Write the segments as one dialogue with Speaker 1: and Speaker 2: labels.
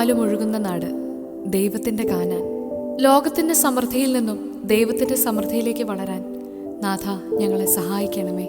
Speaker 1: പാലും ഒഴുകുന്ന നാട്, ദൈവത്തിൻ്റെ കാനാൻ. ലോകത്തിൻ്റെ സമൃദ്ധിയിൽ നിന്നും ദൈവത്തിൻ്റെ സമൃദ്ധിയിലേക്ക് വളരാൻ നാഥ ഞങ്ങളെ സഹായിക്കണമേ.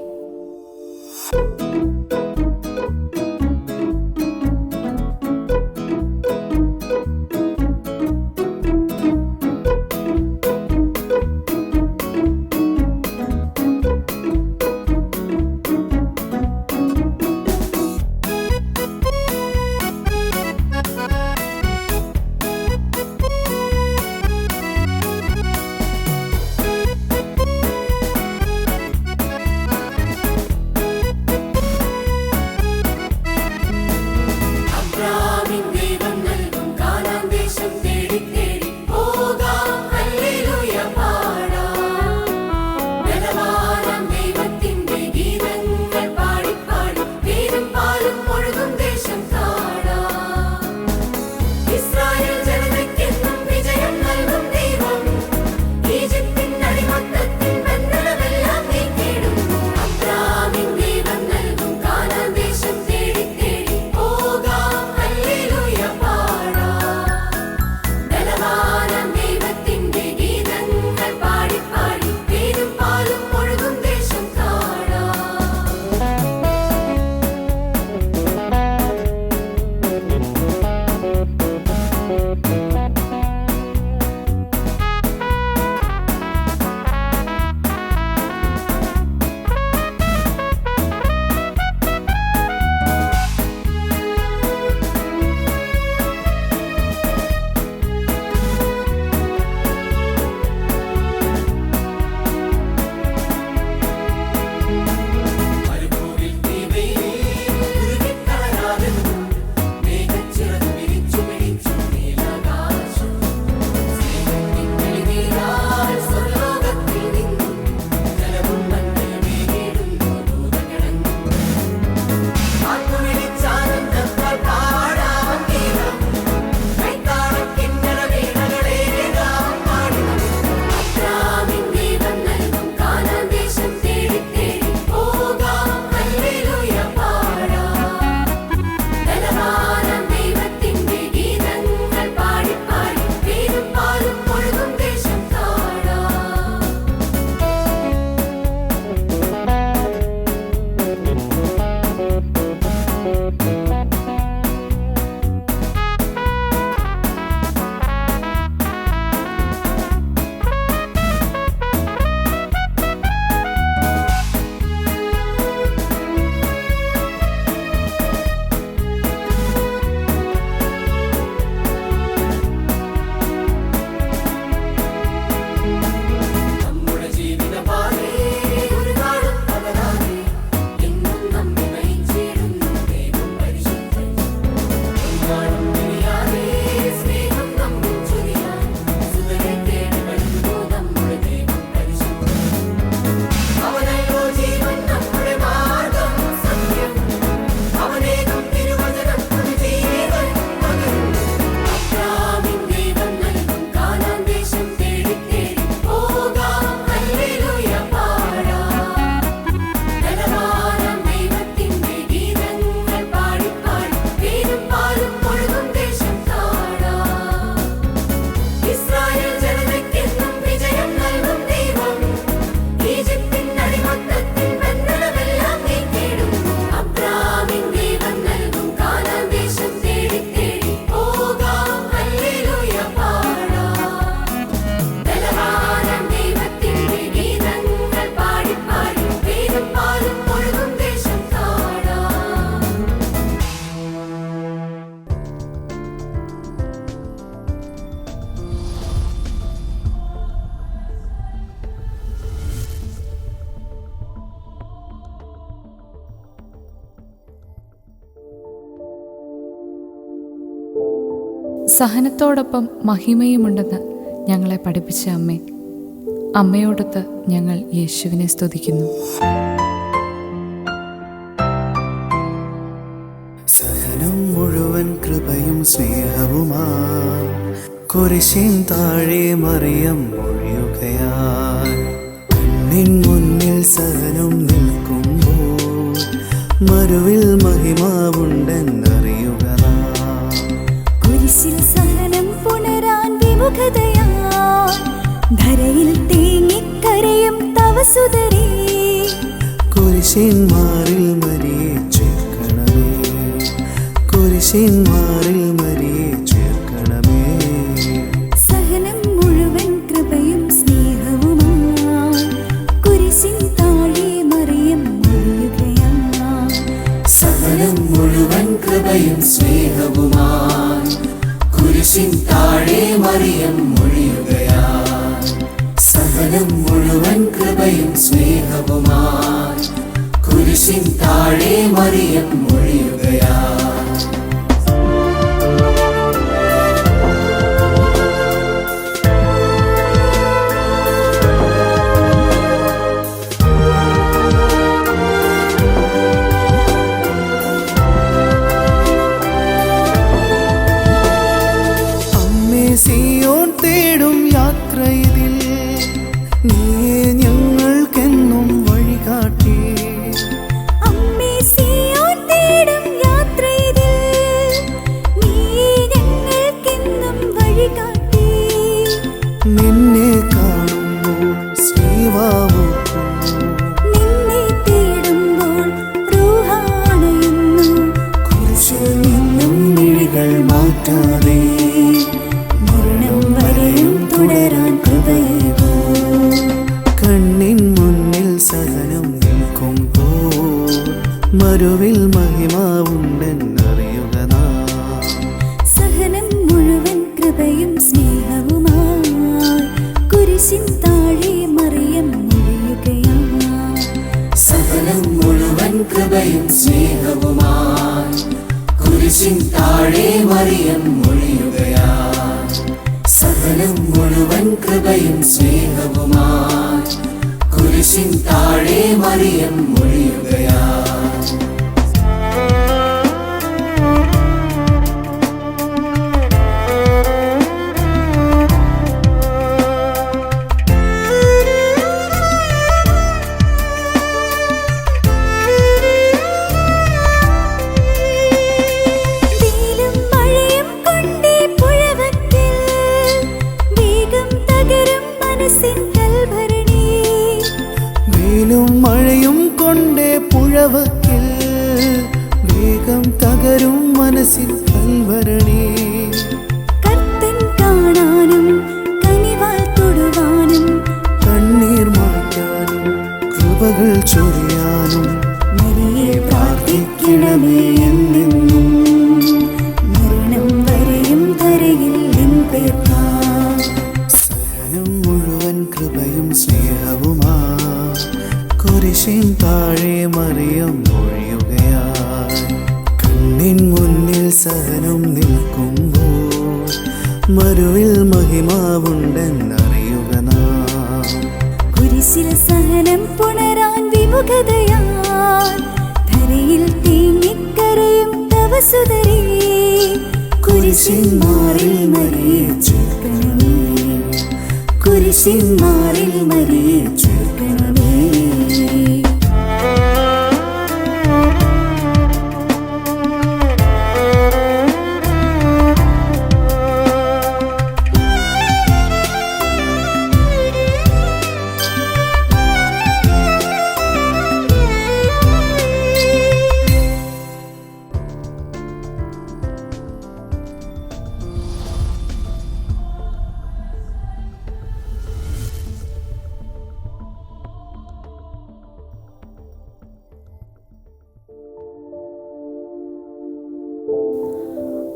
Speaker 1: സഹനത്തോടൊപ്പം മഹിമയുമുണ്ടെന്ന് ഞങ്ങളെ പഠിപ്പിച്ച അമ്മേ, അമ്മയോടൊത്ത് ഞങ്ങൾ യേശുവിനെ സ്തുതിക്കുന്നു.
Speaker 2: സഹനം മുഴുവൻ കൃപയും സ്നേഹവുമാ കുരിശിൻ താഴെ മറിയം മൊഴിയുകയാൽ കണ്ണിൻ മുന്നിൽ സഹനം നിൽക്കുമ്പോൾ മരുവിൽ മഹിമാവുണ്ടെന്നറിയുക.
Speaker 3: കുരിശിൻ വിമുഖതയാ ധരയിൽ തേങ്ങിക്കരയും തവ സുതരേ
Speaker 2: കുരിശിന്മാരിൽ മരിയെ ചേർക്കണമേ കുരിശിന്മാരിൽ മരിയെ ചേർക്കണമേ
Speaker 3: സഹനം മുഴുവൻ കൃപയും സ്നേഹവുമായി കുരിശിൻ താഴെ മറിയം മൊഴിയുകയാ
Speaker 2: സഹനം മുഴുവൻ കൃപയും സ്നേഹവുമായി കുരിശിൻ താഴെ മറിയം മൊഴിയുകയാ സഹനം മുഴുവൻ കൃപയും സ്നേഹവുമായി കുരിശിൻ താഴെ മറിയം മൊഴിയുകയാ അമ്മേ സിയോൻ തേടും യാത്രയിതിൽ നീയേ ഞങ്ങൾക്കെന്നും വഴികാട്ടി
Speaker 3: അമ്മേ സിയോൻ തേടും യാത്രയിതിൽ നീയേ ഞങ്ങൾക്കെന്നും വഴികാട്ടി
Speaker 2: നിന്നെ കാണുമ്പോൾ സ്നേഹാവൂക്കുന്നു
Speaker 3: നിന്നെ തേടുമ്പോൾ റൂഹാണയുന്നു
Speaker 2: കുരിശിൽ നിന്നും മിഴികൾ മാറ്റാതെ
Speaker 3: മരണം വരെയും തുടരാൻ കൃപയേകൂ
Speaker 2: കണ്ണിൻ മുന്നിൽ സഹനം നിൽക്കുമ്പോൾ മരുവിൽ മഹിമാവുണ്ടെന്നറിയുക നാം
Speaker 3: സഹനം മുഴുവൻ കൃപയും സ്നേഹവുമായി കുരിശിൻ താഴെ മറിയം മൊഴിയുകയാ
Speaker 2: സഹനം മുഴുവൻ കൃപയും സ്നേഹവുമായി കുരിശിൻ താഴെ മറിയം മൊഴിയുകയാ സഹനം മുഴുവൻ കൃപയും സ്നേഹവുമായി കുരിശിൻ താഴെ മറിയം മൊഴിയുകയാ
Speaker 3: വെയിലും മഴയും കൊണ്ടേ പുഴവക്കിൽ വേഗം തകരും മനസ്സിൻ കൽഭരണി
Speaker 2: വെയിലും മഴയും കൊണ്ടേ പുഴവക്കിൽ വേഗം തകരും മനസ്സിൽ കൽവരണി
Speaker 3: കർത്തൻ കാണാനും കനിവാൽ തൊടുവാനും
Speaker 2: കണ്ണീർ മാറ്റാനും കൃപകൾ ചൊരിയാനും
Speaker 3: മരിയെ
Speaker 2: പ്രാർത്ഥിക്കണമേ എന്നെന്നും
Speaker 3: മരണം വരെയും ധരയിൽ എൻ പേർക്കാം
Speaker 2: സഹനം മുഴുവൻ കൃപയും സ്നേഹവുമാ കുരിശിൻ താഴെ മറിയം മൊഴിയുകയായി കണ്ണിൻ മുന്നിൽ സഹനം നിൽക്കുമ്പോൾ മരുവിൽ മഹിമാവുണ്ടെന്നറിയുക നാം
Speaker 3: കുരിശിൽ സഹനം പുണരാൻ വിമുഖതയാ ധരയിൽ തേങ്ങിക്കരയും തവ സുതരേ കുരിശിന്മാരിൽ മരിയെ ചേർക്കണമേ കുരിശിന്മാരിൽ മരിയെ ചേർക്കണമേ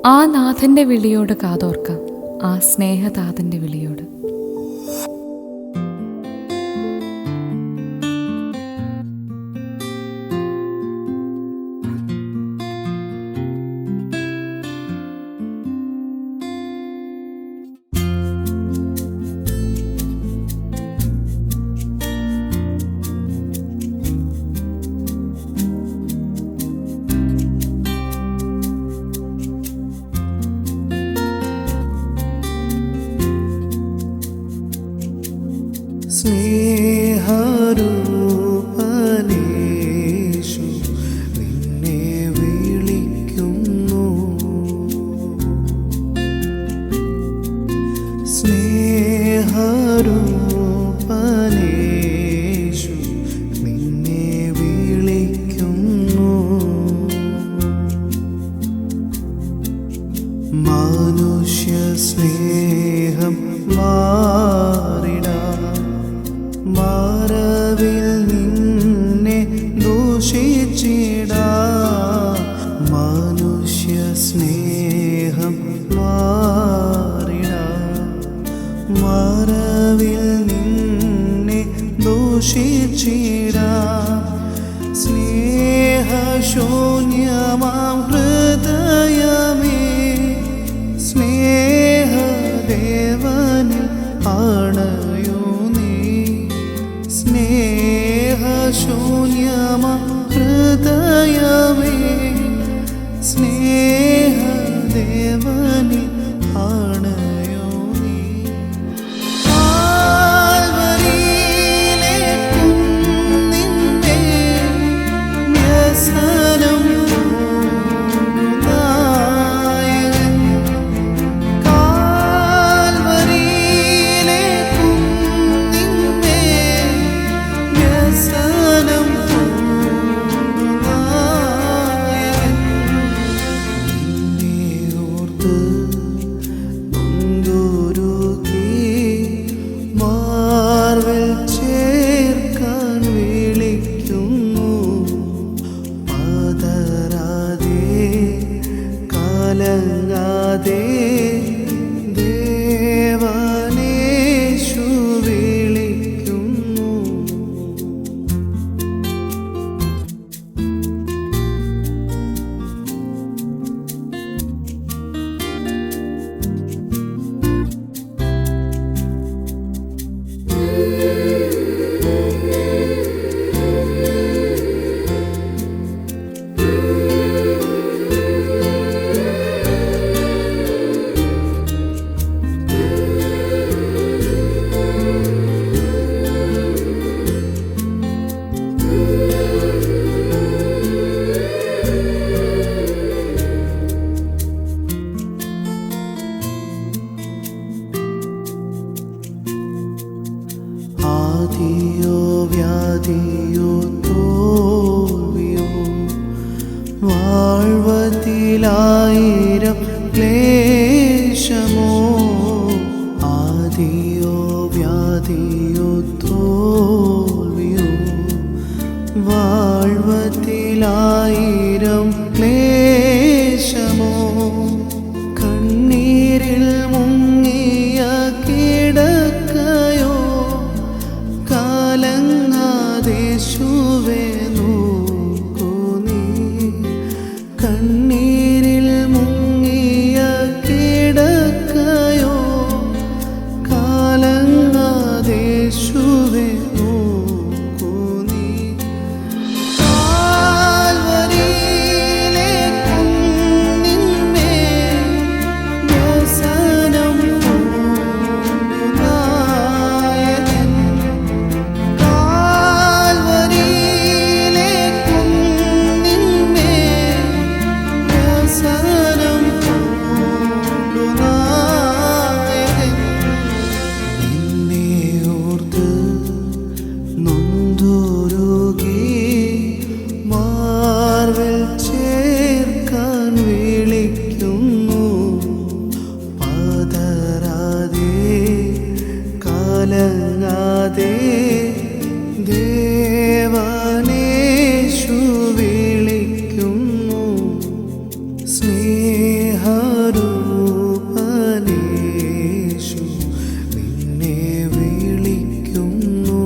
Speaker 1: ആ നാഥന്റെ വിളിയോട് കാതോർക്കാം, ആ സ്നേഹതാതന്റെ വിളിയോട്.
Speaker 2: സ്നേഹരൂപനേശു നിന്നെ വിളിക്കുന്നു, സ്നേഹരൂപനേശു സ്തുതിച്ചിടാം സ്നേഹശൂന്യമാം ഹൃദയമേ സ്നേഹദേവനിൽ അണയൂ നീ സ്നേഹശൂന്യമാം ഹൃദയമേ സ്നേഹദേവനിൽ അണയൂ നീ ദേവനേശു വിളിക്കുന്നു ആദിയോ വ്യാധിയോ തോൽവിയോ വാഴ്വതിലായിരം ക്ലേശമോ ആദിയോ വ്യാധിയോ തോൽവിയോ വാഴ്വതിലായിരം ക്ലേശമോ കണ്ണീരിൽ മുങ്ങിയ കിടക്കയോ കാലങ്ങാദേശുവേ നോക്കൂ നീ കണ്ണീരിൽ മുങ്ങിയ കിടക്കയോ കാലങ്ങാദേശുവേ നോക്കൂ നീ കാൽവരിയിലെ കുന്നിന്മേൽ വ്യസനം നായകൻ ദേവനേശു വിളിക്കുന്നു സ്നേഹരൂപനേശു നിന്നെ വിളിക്കുന്നു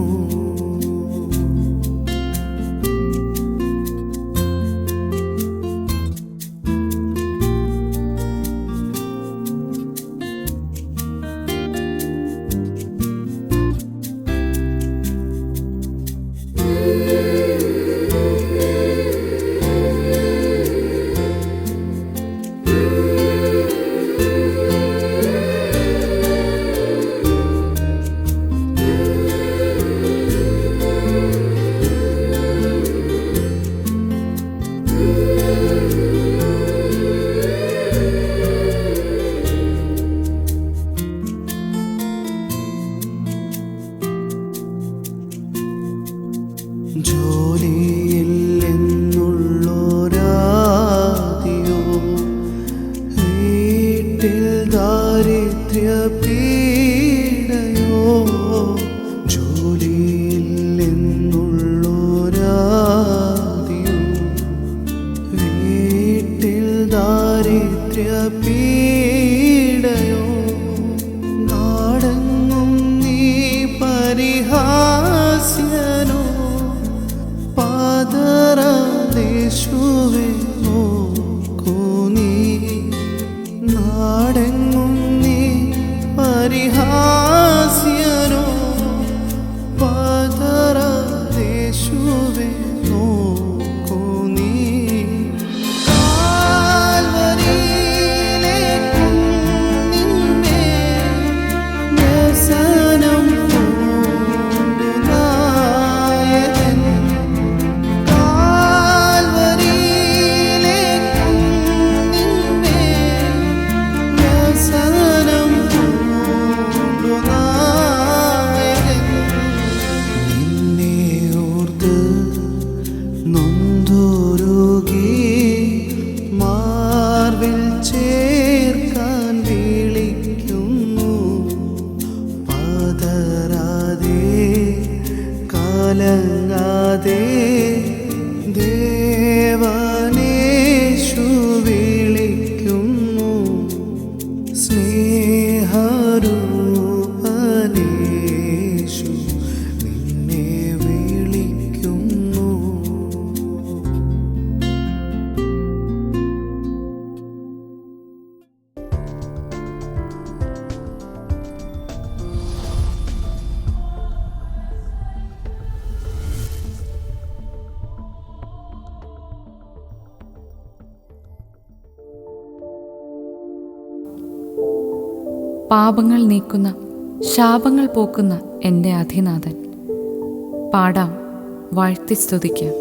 Speaker 2: ജോലിയിൽ നിന്നുള്ളൊരാദിയോ വീട്ടിൽ ദാരിദ്ര്യ പീഡയോ ജോലിയിൽ നിന്നുള്ളൊരാദിയോ വീട്ടിൽ ദാരിദ്ര്യ പീഡയോ നാടെങ്ങും നീ പരിഹാസ്യനോ കലങ്ങാതെ ദേവനേശു വിളിക്കുന്നു, സ്നേഹരൂപനേശു നിന്നെ വിളിക്കുന്നു.
Speaker 1: പാപങ്ങൾ നീക്കുന്ന, ശാപങ്ങൾ പോക്കുന്ന എൻ്റെ അധിനാഥൻ. പാടാം, വാഴ്ത്തി സ്തുതിക്കാം.